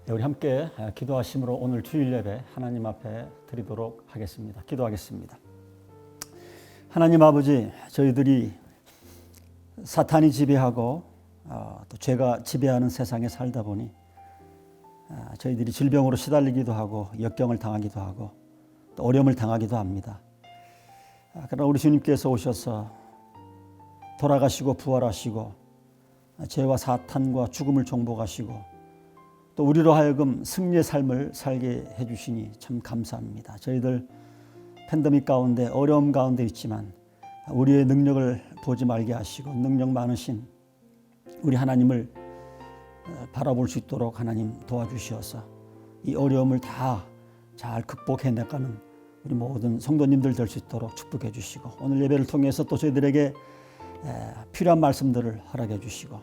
우리 함께 기도하심으로 오늘 주일 예배 하나님 앞에 드리도록 하겠습니다. 기도하겠습니다. 하나님 아버지, 저희들이 사탄이 지배하고 또 죄가 지배하는 세상에 살다 보니 저희들이 질병으로 시달리기도 하고 역경을 당하기도 하고 또 어려움을 당하기도 합니다. 그러나 우리 주님께서 오셔서 돌아가시고 부활하시고 죄와 사탄과 죽음을 정복하시고 또 우리로 하여금 승리의 삶을 살게 해주시니 참 감사합니다. 저희들 팬데믹 가운데 어려움 가운데 있지만 우리의 능력을 보지 말게 하시고 능력 많으신 우리 하나님을 바라볼 수 있도록 하나님 도와주시어서 이 어려움을 다 잘 극복해 나가는 우리 모든 성도님들 될 수 있도록 축복해 주시고 오늘 예배를 통해서 또 저희들에게 필요한 말씀들을 허락해 주시고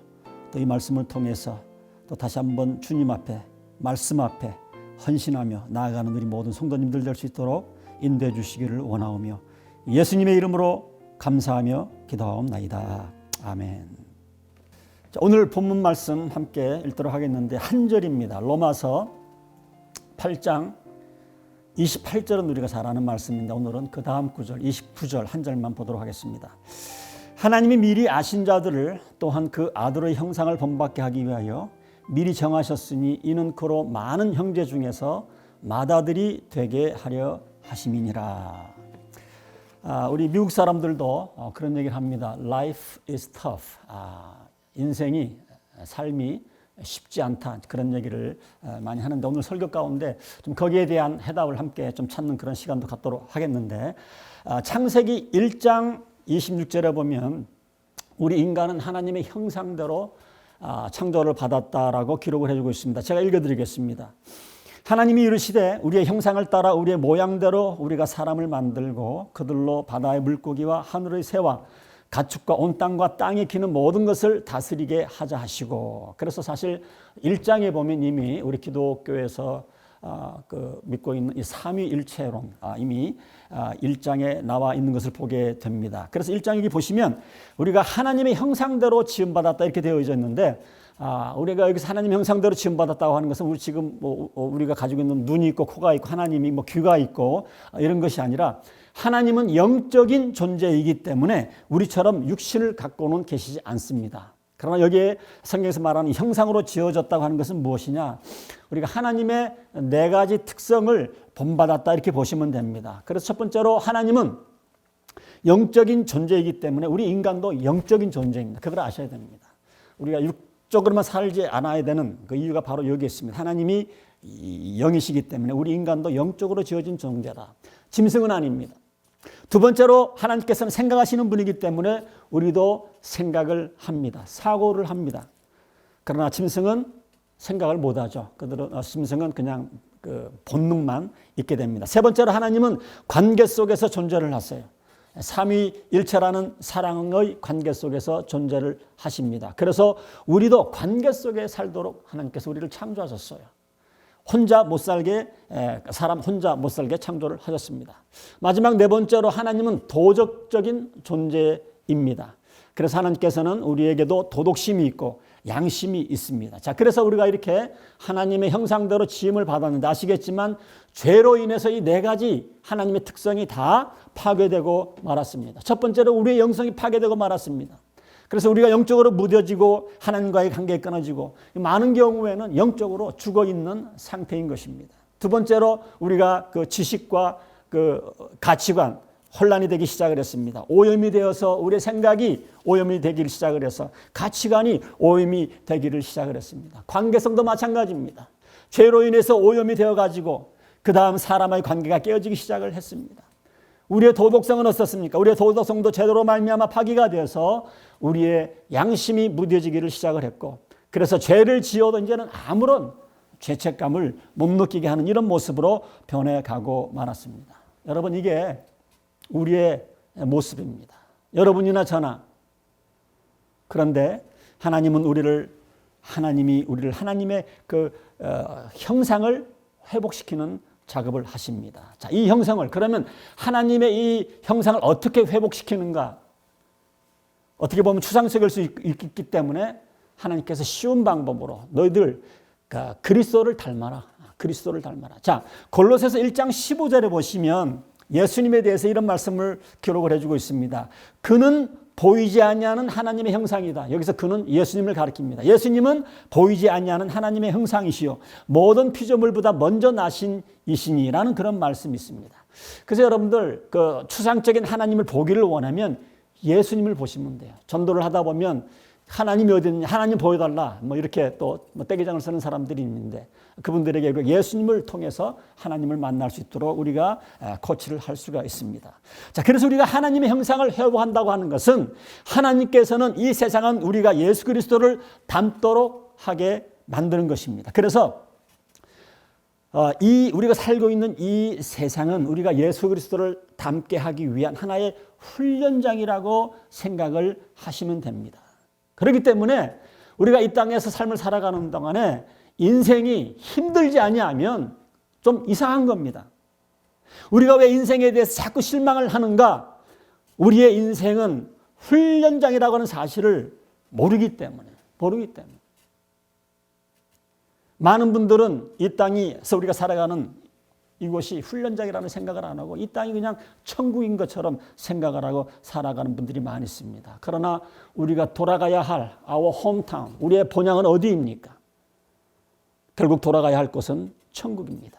또 이 말씀을 통해서 또 다시 한번 주님 앞에 말씀 앞에 헌신하며 나아가는 우리 모든 성도님들 될 수 있도록 인도해 주시기를 원하오며 예수님의 이름으로 감사하며 기도하옵나이다. 아멘. 자, 오늘 본문 말씀 함께 읽도록 하겠는데 한 절입니다. 로마서 8장 28절은 우리가 잘 아는 말씀인데 오늘은 그 다음 구절 29절 한 절만 보도록 하겠습니다. 하나님이 미리 아신 자들을 또한 그 아들의 형상을 본받게 하기 위하여 미리 정하셨으니 이는 그로 많은 형제 중에서 맏아들이 되게 하려 하심이니라. 우리 미국 사람들도 그런 얘기를 합니다. Life is tough. 인생이 삶이 쉽지 않다. 그런 얘기를 많이 하는데 오늘 설교 가운데 좀 거기에 대한 해답을 함께 좀 찾는 그런 시간도 갖도록 하겠는데 창세기 1장 26절에 보면 우리 인간은 하나님의 형상대로 창조를 받았다라고 기록을 해주고 있습니다. 제가 읽어드리겠습니다. 하나님이 이르시되 우리의 형상을 따라 우리의 모양대로 우리가 사람을 만들고 그들로 바다의 물고기와 하늘의 새와 가축과 온 땅과 땅에 기는 모든 것을 다스리게 하자 하시고 그래서 사실 1장에 보면 이미 우리 기독교에서 믿고 있는 이 삼위일체론 이미 1장에 나와 있는 것을 보게 됩니다. 그래서 1장 여기 보시면 우리가 하나님의 형상대로 지음받았다 이렇게 되어 있는데 우리가 여기서 하나님 형상대로 지음받았다고 하는 것은 우리 지금 우리가 가지고 있는 눈이 있고 코가 있고 하나님이 귀가 있고 이런 것이 아니라 하나님은 영적인 존재이기 때문에 우리처럼 육신을 갖고는 계시지 않습니다. 그러나 여기에 성경에서 말하는 형상으로 지어졌다고 하는 것은 무엇이냐? 우리가 하나님의 네 가지 특성을 본받았다 이렇게 보시면 됩니다. 그래서 첫 번째로 하나님은 영적인 존재이기 때문에 우리 인간도 영적인 존재입니다. 그걸 아셔야 됩니다. 우리가 육적으로만 살지 않아야 되는 그 이유가 바로 여기에 있습니다. 하나님이 영이시기 때문에 우리 인간도 영적으로 지어진 존재다. 짐승은 아닙니다. 두 번째로 하나님께서는 생각하시는 분이기 때문에 우리도 생각을 합니다. 사고를 합니다. 그러나 짐승은 생각을 못하죠. 짐승은 그냥 그 본능만 있게 됩니다. 세 번째로 하나님은 관계 속에서 존재를 하세요. 삼위일체라는 사랑의 관계 속에서 존재를 하십니다. 그래서 우리도 관계 속에 살도록 하나님께서 우리를 창조하셨어요. 혼자 못 살게 사람 혼자 못 살게 창조를 하셨습니다. 마지막 네 번째로 하나님은 도덕적인 존재입니다. 그래서 하나님께서는 우리에게도 도덕심이 있고 양심이 있습니다. 자, 그래서 우리가 이렇게 하나님의 형상대로 지음을 받았는데 아시겠지만 죄로 인해서 이 네 가지 하나님의 특성이 다 파괴되고 말았습니다. 첫 번째로 우리의 영성이 파괴되고 말았습니다. 그래서 우리가 영적으로 무뎌지고 하나님과의 관계가 끊어지고 많은 경우에는 영적으로 죽어있는 상태인 것입니다. 두 번째로 우리가 그 지식과 그 가치관 혼란이 되기 시작을 했습니다. 오염이 되어서 우리의 생각이 오염이 되기를 시작을 해서 가치관이 오염이 되기를 시작을 했습니다. 관계성도 마찬가지입니다. 죄로 인해서 오염이 되어가지고 그 다음 사람의 관계가 깨어지기 시작을 했습니다. 우리의 도덕성은 어떻습니까? 우리의 도덕성도 제대로 말미암아 파기가 되어서 우리의 양심이 무뎌지기를 시작을 했고 그래서 죄를 지어도 이제는 아무런 죄책감을 못 느끼게 하는 이런 모습으로 변해가고 말았습니다. 여러분 이게 우리의 모습입니다. 여러분이나 저나. 그런데 하나님이 우리를 하나님의 그 형상을 회복시키는 작업을 하십니다. 자, 이 형상을 그러면 하나님의 이 형상을 어떻게 회복시키는가? 어떻게 보면 추상적일 수 있기 때문에 하나님께서 쉬운 방법으로 너희들 그리스도를 닮아라. 그리스도를 닮아라. 자, 골로새서 1장 15절에 보시면 예수님에 대해서 이런 말씀을 기록을 해주고 있습니다. 그는 보이지 아니하는 하나님의 형상이다. 여기서 그는 예수님을 가리킵니다. 예수님은 보이지 아니하는 하나님의 형상이시요 모든 피조물보다 먼저 나신 이시니라는 그런 말씀이 있습니다. 그래서 여러분들 그 추상적인 하나님을 보기를 원하면 예수님을 보시면 돼요. 전도를 하다 보면 하나님이 어디 있느냐, 하나님 보여달라, 뭐 이렇게 또 떼기장을 쓰는 사람들이 있는데 그분들에게 예수님을 통해서 하나님을 만날 수 있도록 우리가 코치를 할 수가 있습니다. 자, 그래서 우리가 하나님의 형상을 회복한다고 하는 것은 하나님께서는 이 세상은 우리가 예수 그리스도를 닮도록 하게 만드는 것입니다. 그래서 우리가 살고 있는 이 세상은 우리가 예수 그리스도를 닮게 하기 위한 하나의 훈련장이라고 생각을 하시면 됩니다. 그렇기 때문에 우리가 이 땅에서 삶을 살아가는 동안에 인생이 힘들지 아니하면 좀 이상한 겁니다. 우리가 왜 인생에 대해서 자꾸 실망을 하는가? 우리의 인생은 훈련장이라고 하는 사실을 모르기 때문에. 많은 분들은 이 땅에서 우리가 살아가는 이곳이 훈련장이라는 생각을 안 하고 이 땅이 그냥 천국인 것처럼 생각을 하고 살아가는 분들이 많이 있습니다. 그러나 우리가 돌아가야 할 our hometown, 우리의 본향은 어디입니까? 결국 돌아가야 할 곳은 천국입니다.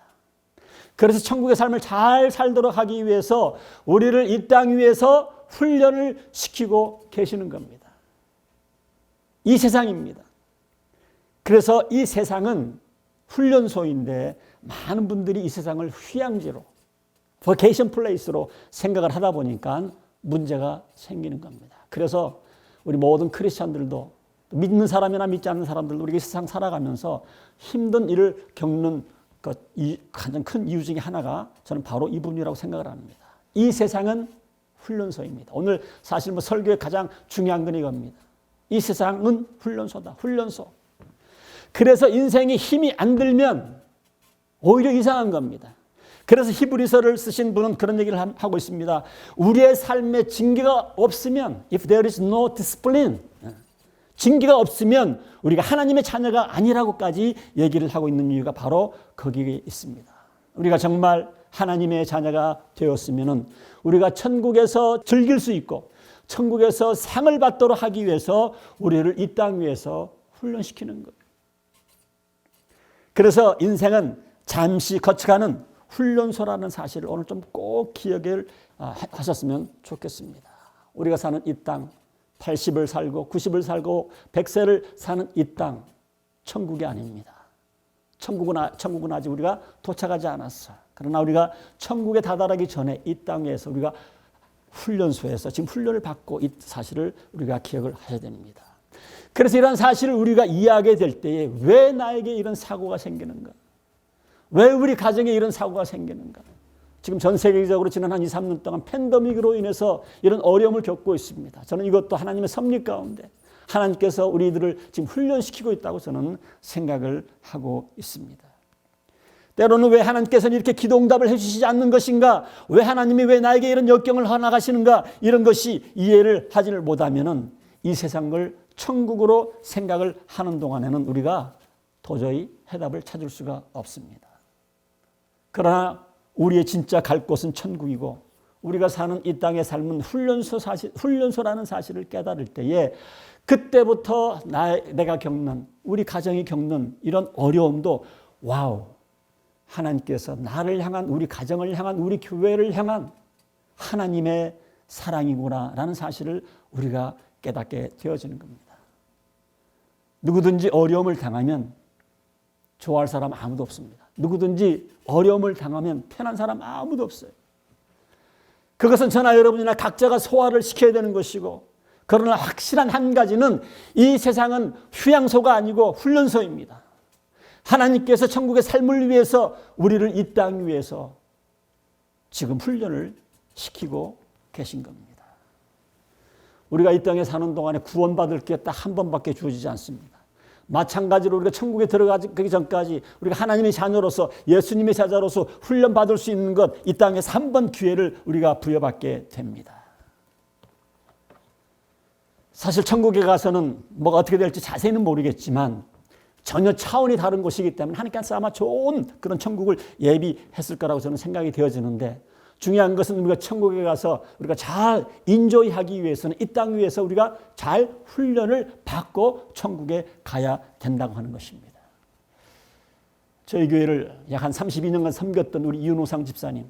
그래서 천국의 삶을 잘 살도록 하기 위해서 우리를 이 땅 위에서 훈련을 시키고 계시는 겁니다. 이 세상입니다. 그래서 이 세상은 훈련소인데 많은 분들이 이 세상을 휴양지로, 버케이션 플레이스로 생각을 하다 보니까 문제가 생기는 겁니다. 그래서 우리 모든 크리스찬들도 믿는 사람이나 믿지 않는 사람들도 우리가 이 세상 살아가면서 힘든 일을 겪는 가장 큰 이유 중에 하나가 저는 바로 이 부분이라고 생각을 합니다. 이 세상은 훈련소입니다. 오늘 사실 설교의 가장 중요한 건 이겁니다. 이 세상은 훈련소다. 훈련소. 그래서 인생이 힘이 안 들면 오히려 이상한 겁니다. 그래서 히브리서를 쓰신 분은 그런 얘기를 하고 있습니다. 우리의 삶에 징계가 없으면, if there is no discipline, 징계가 없으면 우리가 하나님의 자녀가 아니라고까지 얘기를 하고 있는 이유가 바로 거기에 있습니다. 우리가 정말 하나님의 자녀가 되었으면 우리가 천국에서 즐길 수 있고 천국에서 상을 받도록 하기 위해서 우리를 이 땅 위에서 훈련시키는 거예요. 그래서 인생은 잠시 거쳐가는 훈련소라는 사실을 오늘 좀 꼭 기억을 하셨으면 좋겠습니다. 우리가 사는 이 땅, 80을 살고 90을 살고 100세를 사는 이 땅, 천국이 아닙니다. 천국은 아직 우리가 도착하지 않았어요. 그러나 우리가 천국에 다다르기 전에 이 땅에서 우리가 훈련소에서 지금 훈련을 받고 이 사실을 우리가 기억을 하셔야 됩니다. 그래서 이런 사실을 우리가 이해하게 될 때에 왜 나에게 이런 사고가 생기는가? 왜 우리 가정에 이런 사고가 생기는가? 지금 전 세계적으로 지난 한 2, 3년 동안 팬데믹으로 인해서 이런 어려움을 겪고 있습니다. 저는 이것도 하나님의 섭리 가운데 하나님께서 우리들을 지금 훈련시키고 있다고 저는 생각을 하고 있습니다. 때로는 왜 하나님께서는 이렇게 기도응답을 해주시지 않는 것인가? 왜 하나님이 왜 나에게 이런 역경을 허락하시는가? 이런 것이 이해를 하지를 못하면은 이 세상을 천국으로 생각을 하는 동안에는 우리가 도저히 해답을 찾을 수가 없습니다. 그러나 우리의 진짜 갈 곳은 천국이고 우리가 사는 이 땅의 삶은 훈련소라는 사실을 깨달을 때에 그때부터 내가 겪는, 우리 가정이 겪는 이런 어려움도 와우, 하나님께서 나를 향한, 우리 가정을 향한, 우리 교회를 향한 하나님의 사랑이구나라는 사실을 우리가 깨닫게 되어지는 겁니다. 누구든지 어려움을 당하면 좋아할 사람 아무도 없습니다. 누구든지 어려움을 당하면 편한 사람 아무도 없어요. 그것은 저나 여러분이나 각자가 소화를 시켜야 되는 것이고, 그러나 확실한 한 가지는 이 세상은 휴양소가 아니고 훈련소입니다. 하나님께서 천국의 삶을 위해서 우리를 이 땅 위에서 지금 훈련을 시키고 계신 겁니다. 우리가 이 땅에 사는 동안에 구원받을 게 딱 한 번밖에 주어지지 않습니다. 마찬가지로 우리가 천국에 들어가기 전까지 우리가 하나님의 자녀로서, 예수님의 자녀로서 훈련받을 수 있는 것, 이 땅에서 한 번 기회를 우리가 부여받게 됩니다. 사실 천국에 가서는 뭐가 어떻게 될지 자세히는 모르겠지만 전혀 차원이 다른 곳이기 때문에 하나님께서 아마 좋은 그런 천국을 예비했을 거라고 저는 생각이 되어지는데, 중요한 것은 우리가 천국에 가서 우리가 잘 인조이하기 위해서는 이 땅 위에서 우리가 잘 훈련을 받고 천국에 가야 된다고 하는 것입니다. 저희 교회를 약 한 32년간 섬겼던 우리 이윤호상 집사님,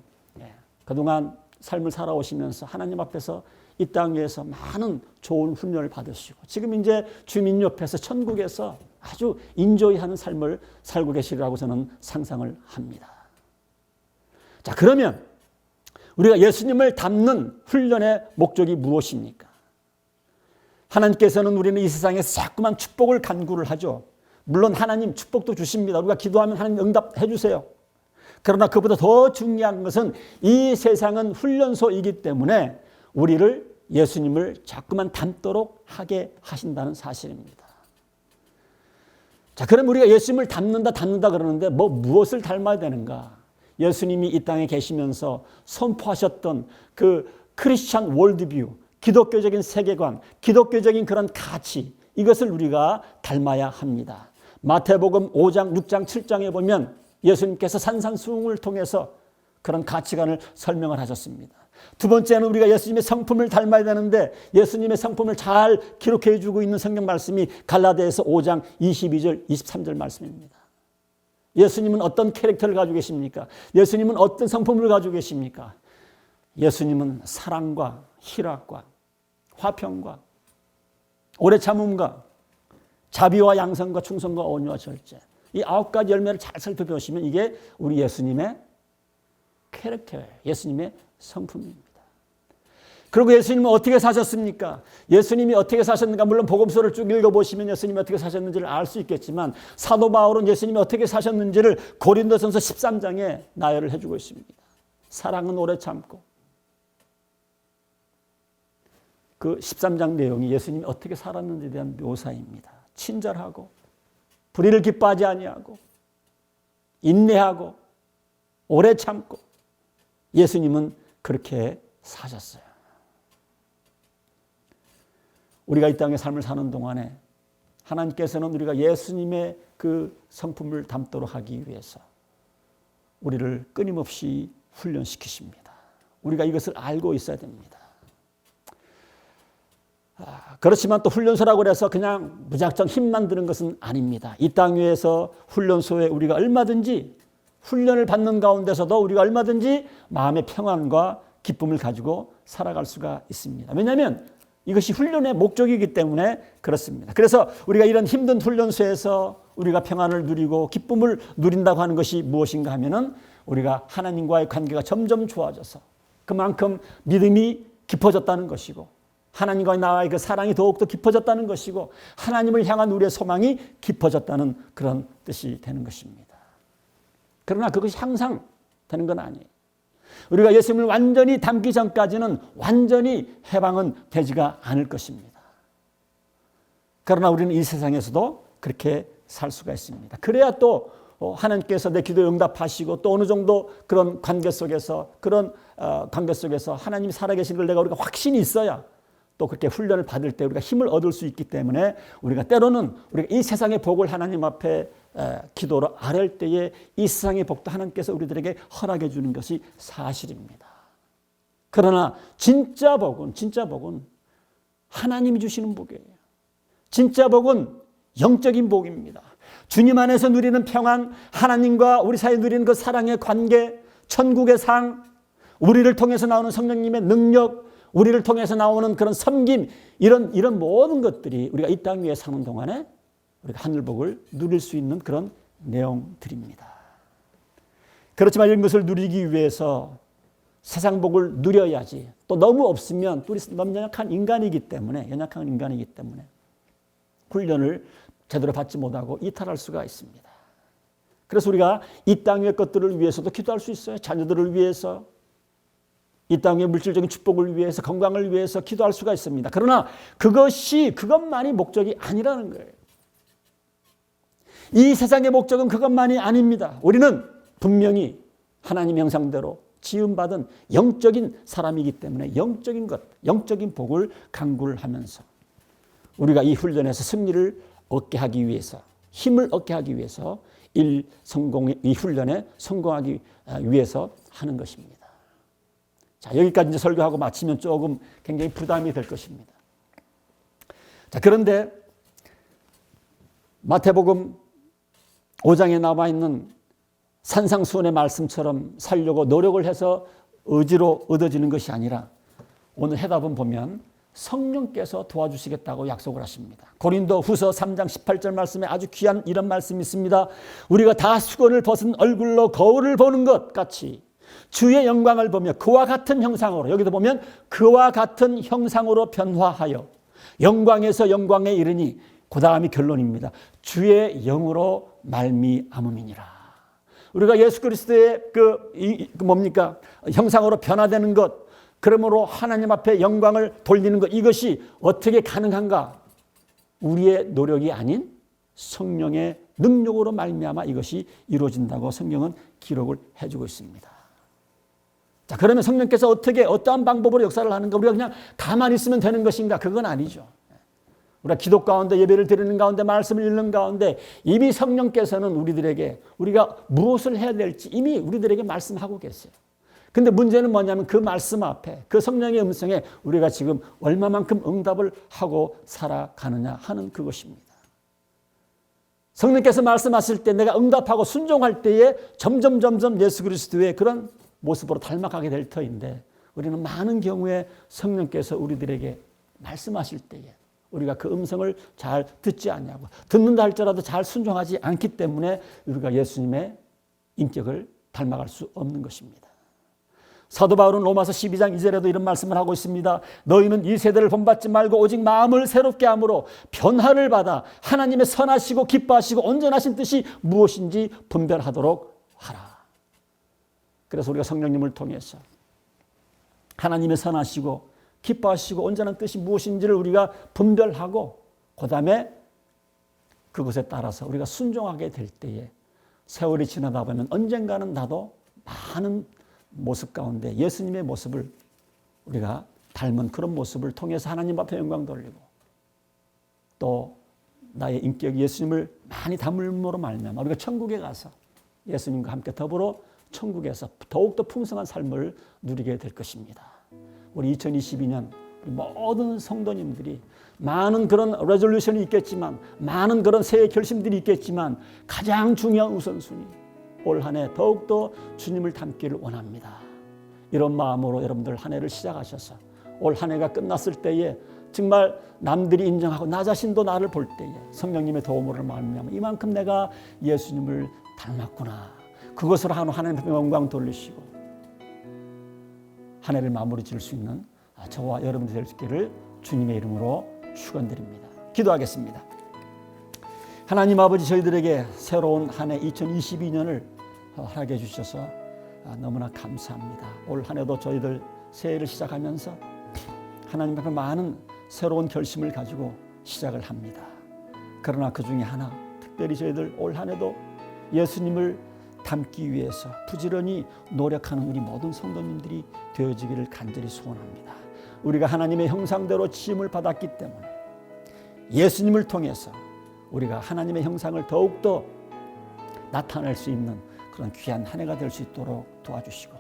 그동안 삶을 살아오시면서 하나님 앞에서 이 땅 위에서 많은 좋은 훈련을 받으시고 지금 이제 주민 옆에서 천국에서 아주 인조이하는 삶을 살고 계시리라고 저는 상상을 합니다. 자, 그러면 우리가 예수님을 닮는 훈련의 목적이 무엇입니까? 하나님께서는 우리는 이 세상에서 자꾸만 축복을 간구를 하죠. 물론 하나님 축복도 주십니다. 우리가 기도하면 하나님 응답해 주세요. 그러나 그보다 더 중요한 것은 이 세상은 훈련소이기 때문에 우리를 예수님을 자꾸만 닮도록 하게 하신다는 사실입니다. 자, 그럼 우리가 예수님을 닮는다 그러는데 무엇을 닮아야 되는가? 예수님이 이 땅에 계시면서 선포하셨던 그 크리스찬 월드뷰, 기독교적인 세계관, 기독교적인 그런 가치, 이것을 우리가 닮아야 합니다. 마태복음 5장, 6장, 7장에 보면 예수님께서 산산수훈을 통해서 그런 가치관을 설명을 하셨습니다. 두 번째는 우리가 예수님의 성품을 닮아야 되는데 예수님의 성품을 잘 기록해 주고 있는 성경 말씀이 갈라디아서 5장 22절, 23절 말씀입니다. 예수님은 어떤 캐릭터를 가지고 계십니까? 예수님은 어떤 성품을 가지고 계십니까? 예수님은 사랑과 희락과 화평과 오래 참음과 자비와 양선과 충성과 온유와 절제, 이 9가지 열매를 잘 살펴보시면 이게 우리 예수님의 캐릭터예요. 예수님의 성품입니다. 그리고 예수님은 어떻게 사셨습니까? 예수님이 어떻게 사셨는가? 물론 복음서를 쭉 읽어보시면 예수님이 어떻게 사셨는지를 알 수 있겠지만 사도 바울은 예수님이 어떻게 사셨는지를 고린도전서 13장에 나열을 해주고 있습니다. 사랑은 오래 참고, 그 13장 내용이 예수님이 어떻게 살았는지에 대한 묘사입니다. 친절하고 불의를 기뻐하지 아니하고 인내하고 오래 참고, 예수님은 그렇게 사셨어요. 우리가 이 땅의 삶을 사는 동안에 하나님께서는 우리가 예수님의 그 성품을 담도록 하기 위해서 우리를 끊임없이 훈련시키십니다. 우리가 이것을 알고 있어야 됩니다. 그렇지만 또 훈련소라고 해서 그냥 무작정 힘만 드는 것은 아닙니다. 이 땅 위에서 훈련소에 우리가 얼마든지 훈련을 받는 가운데서도 우리가 얼마든지 마음의 평안과 기쁨을 가지고 살아갈 수가 있습니다. 왜냐하면 이것이 훈련의 목적이기 때문에 그렇습니다. 그래서 우리가 이런 힘든 훈련소에서 우리가 평안을 누리고 기쁨을 누린다고 하는 것이 무엇인가 하면은 우리가 하나님과의 관계가 점점 좋아져서 그만큼 믿음이 깊어졌다는 것이고 하나님과 나와의 그 사랑이 더욱더 깊어졌다는 것이고 하나님을 향한 우리의 소망이 깊어졌다는 그런 뜻이 되는 것입니다. 그러나 그것이 항상 되는 건 아니에요. 우리가 예수님을 완전히 닮기 전까지는 완전히 해방은 되지가 않을 것입니다. 그러나 우리는 이 세상에서도 그렇게 살 수가 있습니다. 그래야 또 하나님께서 내 기도에 응답하시고 또 어느 정도 그런 관계 속에서 하나님이 살아계신 걸 우리가 확신이 있어야 또 그렇게 훈련을 받을 때 우리가 힘을 얻을 수 있기 때문에 우리가 때로는 우리가 이 세상의 복을 하나님 앞에 기도로 아뢰을 때에 이 세상의 복도 하나님께서 우리들에게 허락해 주는 것이 사실입니다. 그러나 진짜 복은 하나님이 주시는 복이에요. 진짜 복은 영적인 복입니다. 주님 안에서 누리는 평안, 하나님과 우리 사이에 누리는 그 사랑의 관계, 천국의 상, 우리를 통해서 나오는 성령님의 능력, 우리를 통해서 나오는 그런 섬김, 이런 모든 것들이 우리가 이 땅 위에 사는 동안에 우리가 하늘복을 누릴 수 있는 그런 내용들입니다. 그렇지만 이런 것을 누리기 위해서 세상 복을 누려야지. 또 너무 없으면 또 우리 너무 연약한 인간이기 때문에 훈련을 제대로 받지 못하고 이탈할 수가 있습니다. 그래서 우리가 이 땅의 것들을 위해서도 기도할 수 있어요. 자녀들을 위해서, 이 땅의 물질적인 축복을 위해서, 건강을 위해서 기도할 수가 있습니다. 그러나 그것만이 목적이 아니라는 거예요. 이 세상의 목적은 그것만이 아닙니다. 우리는 분명히 하나님 형상대로 지음받은 영적인 사람이기 때문에 영적인 복을 간구를 하면서 우리가 이 훈련에서 승리를 얻게 하기 위해서 힘을 얻게 하기 위해서 이 훈련에 성공하기 위해서 하는 것입니다. 자, 여기까지 이제 설교하고 마치면 조금 굉장히 부담이 될 것입니다. 자, 그런데 마태복음 5장에 나와 있는 산상수훈의 말씀처럼 살려고 노력을 해서 의지로 얻어지는 것이 아니라 오늘 해답은 보면 성령께서 도와주시겠다고 약속을 하십니다. 고린도 후서 3장 18절 말씀에 아주 귀한 이런 말씀이 있습니다. 우리가 다 수건을 벗은 얼굴로 거울을 보는 것 같이 주의 영광을 보며 그와 같은 형상으로, 여기도 보면 그와 같은 형상으로 변화하여 영광에서 영광에 이르니, 그 다음이 결론입니다. 주의 영으로 말미암음이니라. 우리가 예수 그리스도의 뭡니까? 형상으로 변화되는 것, 그러므로 하나님 앞에 영광을 돌리는 것, 이것이 어떻게 가능한가? 우리의 노력이 아닌 성령의 능력으로 말미암아 이것이 이루어진다고 성경은 기록을 해주고 있습니다. 자, 그러면 성령께서 어떠한 방법으로 역사를 하는가? 우리가 그냥 가만히 있으면 되는 것인가? 그건 아니죠. 우리가 기도 가운데, 예배를 드리는 가운데, 말씀을 읽는 가운데 이미 성령께서는 우리가 무엇을 해야 될지 이미 우리들에게 말씀하고 계세요. 근데 문제는 뭐냐면 그 말씀 앞에, 그 성령의 음성에 우리가 지금 얼마만큼 응답을 하고 살아가느냐 하는 그것입니다. 성령께서 말씀하실 때 내가 응답하고 순종할 때에 점점 예수 그리스도의 그런 모습으로 닮아가게 될 터인데, 우리는 많은 경우에 성령께서 우리들에게 말씀하실 때에 우리가 그 음성을 잘 듣지 않냐고, 듣는다 할지라도 잘 순종하지 않기 때문에 우리가 예수님의 인격을 닮아갈 수 없는 것입니다. 사도 바울은 로마서 12장 2절에도 이런 말씀을 하고 있습니다. 너희는 이 세대를 본받지 말고 오직 마음을 새롭게 함으로 변화를 받아 하나님의 선하시고 기뻐하시고 온전하신 뜻이 무엇인지 분별하도록 하라. 그래서 우리가 성령님을 통해서 하나님의 선하시고 기뻐하시고 온전한 뜻이 무엇인지를 우리가 분별하고 그 다음에 그것에 따라서 우리가 순종하게 될 때에 세월이 지나다 보면 언젠가는 나도 많은 모습 가운데 예수님의 모습을 우리가 닮은 그런 모습을 통해서 하나님 앞에 영광 돌리고, 또 나의 인격이 예수님을 많이 닮음으로 말미암아 우리가 천국에 가서 예수님과 함께 더불어 천국에서 더욱더 풍성한 삶을 누리게 될 것입니다. 우리 2022년 모든 성도님들이 많은 그런 레졸루션이 있겠지만, 많은 그런 새해 결심들이 있겠지만, 가장 중요한 우선순위, 올 한 해 더욱더 주님을 닮기를 원합니다. 이런 마음으로 여러분들 한 해를 시작하셔서 올 한 해가 끝났을 때에 정말 남들이 인정하고 나 자신도 나를 볼 때에 성령님의 도움으로 말미암아 이만큼 내가 예수님을 닮았구나, 그것으로 하나님의 영광 돌리시고 한 해를 마무리 지을 수 있는 저와 여러분들 될 수 있기를 주님의 이름으로 축원드립니다. 기도하겠습니다. 하나님 아버지, 저희들에게 새로운 한 해 2022년을 허락해 주셔서 너무나 감사합니다. 올 한 해도 저희들 새해를 시작하면서 하나님 앞에 많은 새로운 결심을 가지고 시작을 합니다. 그러나 그 중에 하나, 특별히 저희들 올 한 해도 예수님을 닮기 위해서 부지런히 노력하는 우리 모든 성도님들이 되어지기를 간절히 소원합니다. 우리가 하나님의 형상대로 지음을 받았기 때문에 예수님을 통해서 우리가 하나님의 형상을 더욱더 나타낼 수 있는 그런 귀한 한 해가 될 수 있도록 도와주시고,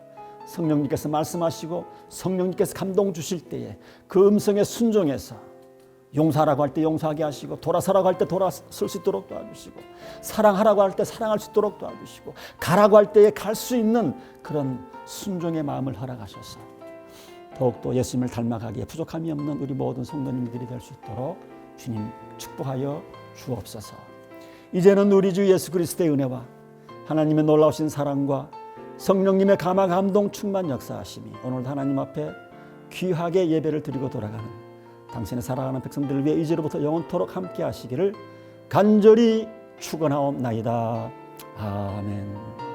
성령님께서 말씀하시고 성령님께서 감동 주실 때에 그 음성에 순종해서 용서하라고 할 때 용서하게 하시고, 돌아서라고 할 때 돌아설 수 있도록 도와주시고, 사랑하라고 할 때 사랑할 수 있도록 도와주시고, 가라고 할 때에 갈 수 있는 그런 순종의 마음을 허락하셔서 더욱더 예수님을 닮아가기에 부족함이 없는 우리 모든 성도님들이 될 수 있도록 주님 축복하여 주옵소서. 이제는 우리 주 예수 그리스도의 은혜와 하나님의 놀라우신 사랑과 성령님의 감화 감동 충만 역사하심이 오늘도 하나님 앞에 귀하게 예배를 드리고 돌아가는 당신의 사랑하는 백성들을 위해 이제로부터 영원토록 함께 하시기를 간절히 축원하옵나이다. 아멘.